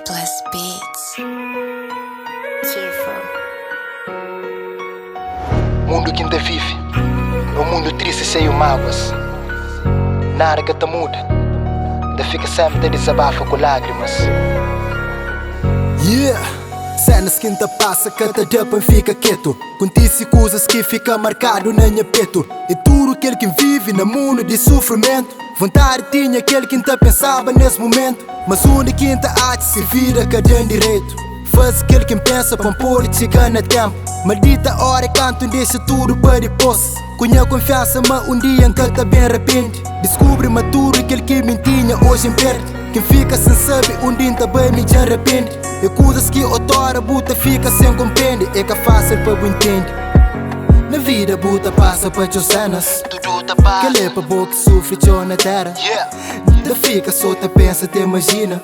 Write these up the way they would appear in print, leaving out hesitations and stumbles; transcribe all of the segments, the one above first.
Sleepless Beats. Cheerful. Mundo que ainda vive é um mundo triste e cheio de mágoas. Nada que te muda, ainda fica sempre a desabafa com lágrimas. Cenas que ainda passa, cada depois fica quieto. Contice coisas que fica marcado na minha peito. É tudo aquele que vive no mundo de sofrimento. Vontade tinha aquele que ainda pensava nesse momento. Mas onde que ainda há de se vira cada direito. Faz aquele que pensa para pôr e chegar na tempo. Maldita hora canto deixa tudo para depois. Cunha confiança mas um dia nunca tá bem arrepende. Descobre maturo aquele que mentinha hoje em perto. Quem fica sem saber um dia também me arrepende. É coisas que outrora buta fica sem compreender. É que é fácil para o entender. Na vida buta passa para as cenas. Tudo tá passa. Que lê para boca sofre na terra. Da fica só te pensa, te imagina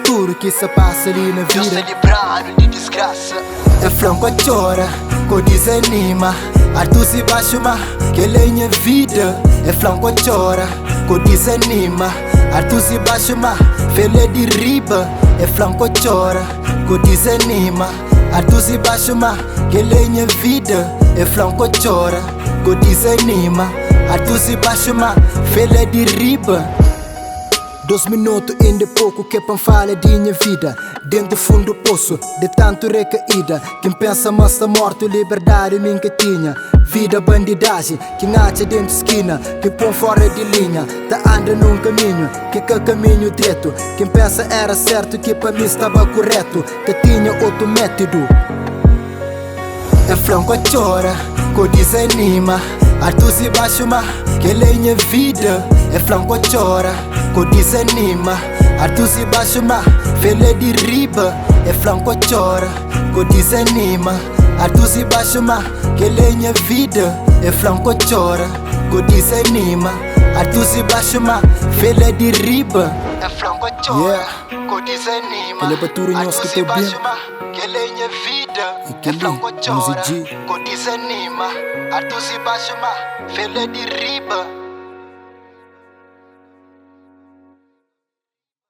tudo que se passa ali na Deus vida. te livrando de desgraça. É franco a chora, co desanima. Artu se baixo ma, que lenha vida. É franco a chora, co desanima. Artu se baixo ma, fele de riba. É franco a chora, co desanima. Artu se baixo ma, que lenha vida. É franco a chora, co desanima. Artu se baixo ma, fele de riba. 2 minutos ainda pouco que para falar de minha vida. Dentro do fundo do poço, de tanto recaída. Quem pensa mas está morto, liberdade minha que tinha. Vida bandidagem, quem acha dentro de esquina. Que põe fora de linha, tá anda num caminho que é caminho direto. Quem pensa era certo, que para mim estava correto. Que tinha outro método. É franco a chora, co desanima. Artu se baixo ma, que lenha vida. É franco a chora, co desanima. Artu se baixo ma, fele de riba. É franco a chora, co desanima. Artu se baixo ma, que lenha vida. É franco a chora, co desanima. Artu se baixo ma, fele de riba. É franco a chora, co desanima. Ele é baturo Artu nosso que se tá bem. baixo ma, que lenha vida. E que É franco a lindo, chora, Muzi G. co desanima. Artu se baixo ma, fele de riba.